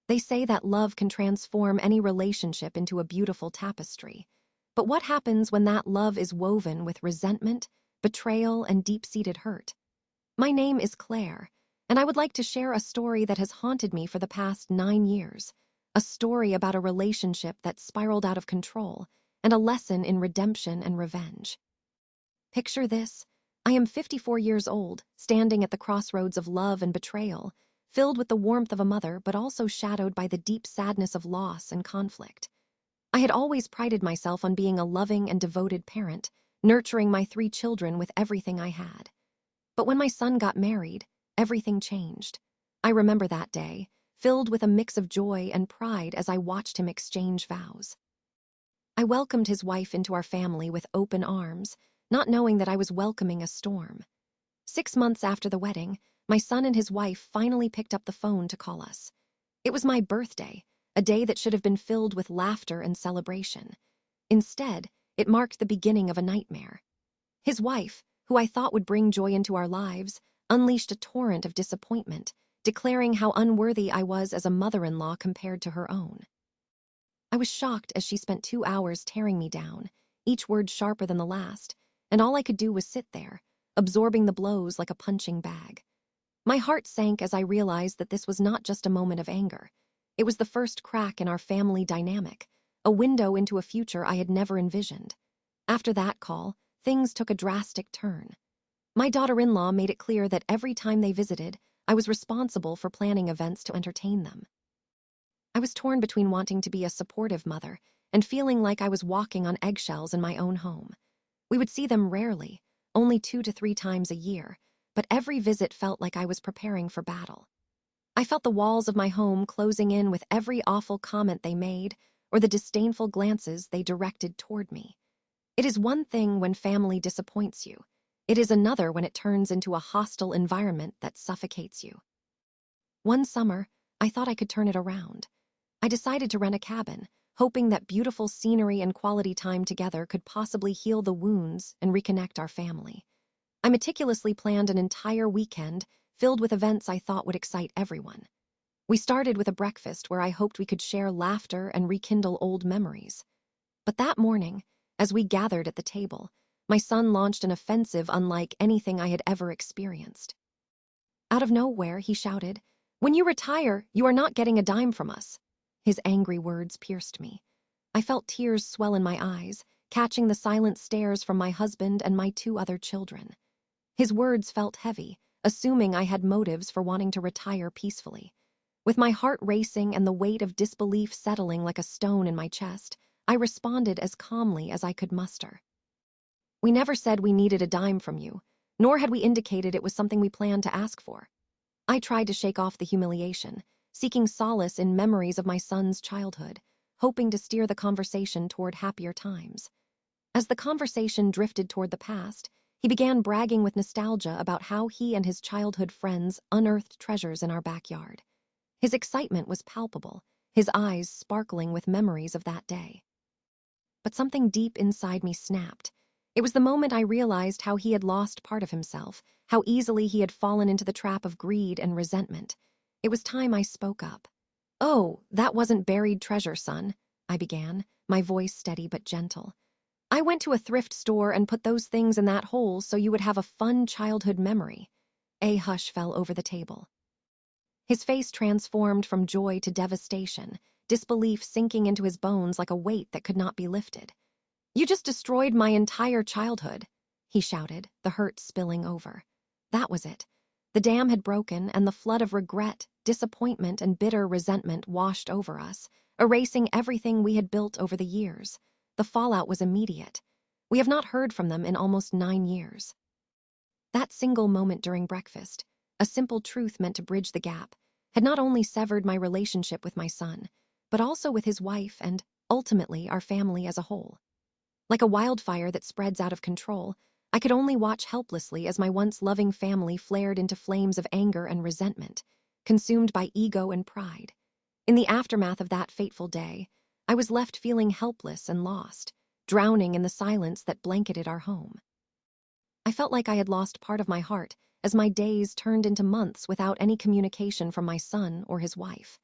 They say that love can transform any relationship into a beautiful tapestry. But what happens when that love is woven with resentment, betrayal, and deep-seated hurt? My name is Claire, and I would like to share a story that has haunted me for the past 9 years. A story about a relationship that spiraled out of control, and a lesson in redemption and revenge. Picture this. I am 54 years old, standing at the crossroads of love and betrayal, filled with the warmth of a mother but also shadowed by the deep sadness of loss and conflict. I had always prided myself on being a loving and devoted parent, nurturing my 3 children with everything I had. But when my son got married, everything changed. I remember that day, filled with a mix of joy and pride as I watched him exchange vows. I welcomed his wife into our family with open arms, not knowing that I was welcoming a storm. 6 months after the wedding, my son and his wife finally picked up the phone to call us. It was my birthday, a day that should have been filled with laughter and celebration. Instead, it marked the beginning of a nightmare. His wife, who I thought would bring joy into our lives, unleashed a torrent of disappointment, declaring how unworthy I was as a mother-in-law compared to her own. I was shocked as she spent 2 hours tearing me down, each word sharper than the last, and all I could do was sit there, absorbing the blows like a punching bag. My heart sank as I realized that this was not just a moment of anger. It was the first crack in our family dynamic, a window into a future I had never envisioned. After that call, things took a drastic turn. My daughter-in-law made it clear that every time they visited, I was responsible for planning events to entertain them. I was torn between wanting to be a supportive mother and feeling like I was walking on eggshells in my own home. We would see them rarely, only 2 to 3 times a year, but every visit felt like I was preparing for battle. I felt the walls of my home closing in with every awful comment they made or the disdainful glances they directed toward me. It is one thing when family disappoints you. It is another when it turns into a hostile environment that suffocates you. One summer, I thought I could turn it around. I decided to rent a cabin, hoping that beautiful scenery and quality time together could possibly heal the wounds and reconnect our family. I meticulously planned an entire weekend filled with events I thought would excite everyone. We started with a breakfast where I hoped we could share laughter and rekindle old memories. But that morning, as we gathered at the table, my son launched an offensive unlike anything I had ever experienced. Out of nowhere, he shouted, "When you retire, you are not getting a dime from us." His angry words pierced me. I felt tears swell in my eyes, catching the silent stares from my husband and my 2 other children. His words felt heavy, assuming I had motives for wanting to retire peacefully. With my heart racing and the weight of disbelief settling like a stone in my chest, I responded as calmly as I could muster. "We never said we needed a dime from you, nor had we indicated it was something we planned to ask for." I tried to shake off the humiliation, seeking solace in memories of my son's childhood, hoping to steer the conversation toward happier times. As the conversation drifted toward the past, he began bragging with nostalgia about how he and his childhood friends unearthed treasures in our backyard. His excitement was palpable, his eyes sparkling with memories of that day. But something deep inside me snapped. It was the moment I realized how he had lost part of himself, how easily he had fallen into the trap of greed and resentment. It was time I spoke up. "Oh, that wasn't buried treasure, son," I began, my voice steady but gentle. "I went to a thrift store and put those things in that hole so you would have a fun childhood memory." A hush fell over the table. His face transformed from joy to devastation, disbelief sinking into his bones like a weight that could not be lifted. "You just destroyed my entire childhood," he shouted, the hurt spilling over. That was it. The dam had broken, and the flood of regret, disappointment, and bitter resentment washed over us, erasing everything we had built over the years. The fallout was immediate. We have not heard from them in almost 9 years. That single moment during breakfast, a simple truth meant to bridge the gap, had not only severed my relationship with my son, but also with his wife and, ultimately, our family as a whole. Like a wildfire that spreads out of control, I could only watch helplessly as my once loving family flared into flames of anger and resentment, consumed by ego and pride. In the aftermath of that fateful day, I was left feeling helpless and lost, drowning in the silence that blanketed our home. I felt like I had lost part of my heart as my days turned into months without any communication from my son or his wife.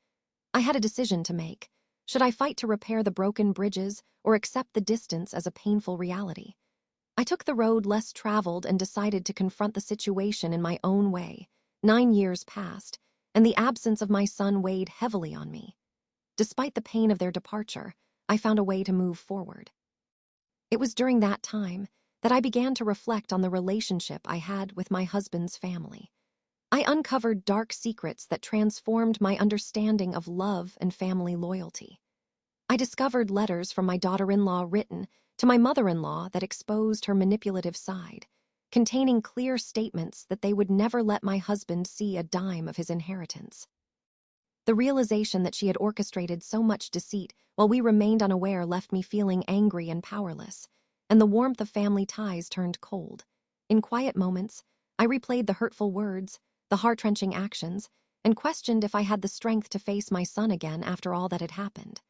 I had a decision to make. Should I fight to repair the broken bridges or accept the distance as a painful reality? I took the road less traveled and decided to confront the situation in my own way. 9 years passed, and the absence of my son weighed heavily on me. Despite the pain of their departure, I found a way to move forward. It was during that time that I began to reflect on the relationship I had with my husband's family. I uncovered dark secrets that transformed my understanding of love and family loyalty. I discovered letters from my daughter-in-law written to my mother-in-law that exposed her manipulative side, containing clear statements that they would never let my husband see a dime of his inheritance. The realization that she had orchestrated so much deceit while we remained unaware left me feeling angry and powerless, and the warmth of family ties turned cold. In quiet moments, I replayed the hurtful words, the heart-wrenching actions, and questioned if I had the strength to face my son again after all that had happened.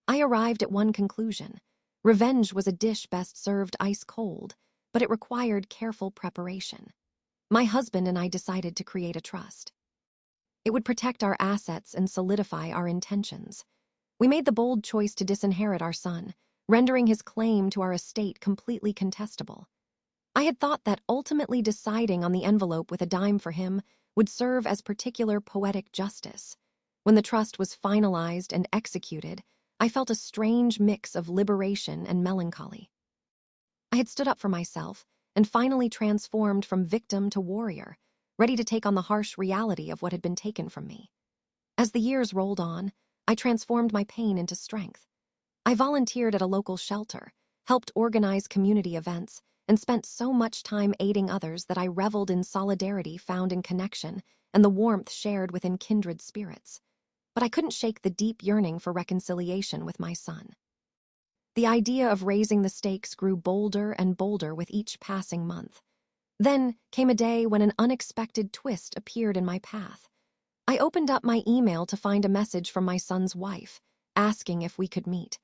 I arrived at one conclusion. Revenge was a dish best served ice cold, but it required careful preparation. My husband and I decided to create a trust. It would protect our assets and solidify our intentions. We made the bold choice to disinherit our son, rendering his claim to our estate completely contestable. I had thought that ultimately deciding on the envelope with a dime for him would serve as particular poetic justice. When the trust was finalized and executed, I felt a strange mix of liberation and melancholy. I had stood up for myself and finally transformed from victim to warrior, ready to take on the harsh reality of what had been taken from me. As the years rolled on, I transformed my pain into strength. I volunteered at a local shelter, helped organize community events, and spent so much time aiding others that I reveled in solidarity found in connection and the warmth shared within kindred spirits. But I couldn't shake the deep yearning for reconciliation with my son. The idea of raising the stakes grew bolder and bolder with each passing month. Then came a day when an unexpected twist appeared in my path. I opened up my email to find a message from my son's wife, asking if we could meet.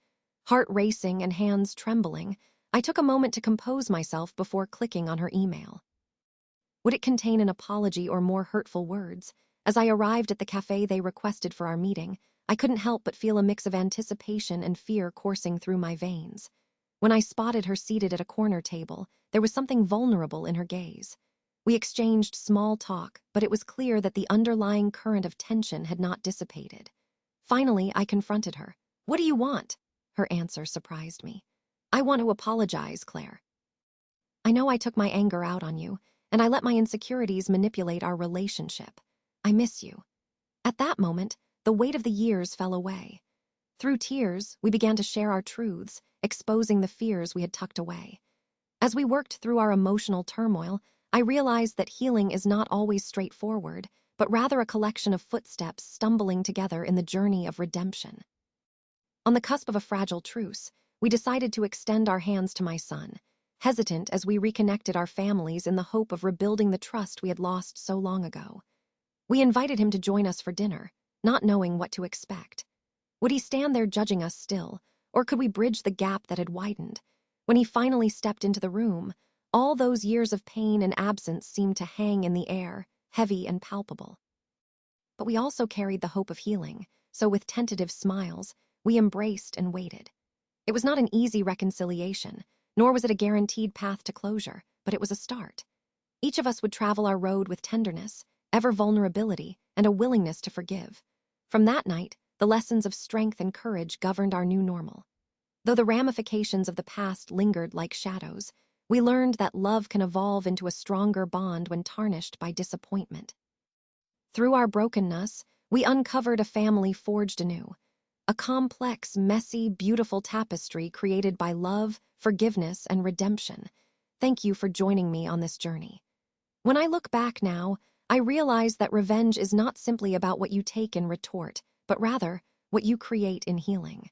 Heart racing and hands trembling, I took a moment to compose myself before clicking on her email. Would it contain an apology or more hurtful words? As I arrived at the cafe they requested for our meeting, I couldn't help but feel a mix of anticipation and fear coursing through my veins. When I spotted her seated at a corner table, there was something vulnerable in her gaze. We exchanged small talk, but it was clear that the underlying current of tension had not dissipated. Finally, I confronted her. "What do you want?" Her answer surprised me. "I want to apologize, Claire. I know I took my anger out on you, and I let my insecurities manipulate our relationship. I miss you." At that moment, the weight of the years fell away. Through tears, we began to share our truths, exposing the fears we had tucked away. As we worked through our emotional turmoil, I realized that healing is not always straightforward, but rather a collection of footsteps stumbling together in the journey of redemption. On the cusp of a fragile truce, we decided to extend our hands to my son, hesitant as we reconnected our families in the hope of rebuilding the trust we had lost so long ago. We invited him to join us for dinner, not knowing what to expect. Would he stand there judging us still, or could we bridge the gap that had widened? When he finally stepped into the room, all those years of pain and absence seemed to hang in the air, heavy and palpable. But we also carried the hope of healing, so with tentative smiles, we embraced and waited. It was not an easy reconciliation, nor was it a guaranteed path to closure, but it was a start. Each of us would travel our road with tenderness, ever vulnerability, and a willingness to forgive. From that night, the lessons of strength and courage governed our new normal. Though the ramifications of the past lingered like shadows, we learned that love can evolve into a stronger bond when tarnished by disappointment. Through our brokenness, we uncovered a family forged anew, a complex, messy, beautiful tapestry created by love, forgiveness, and redemption. Thank you for joining me on this journey. When I look back now, I realize that revenge is not simply about what you take in retort, but rather what you create in healing.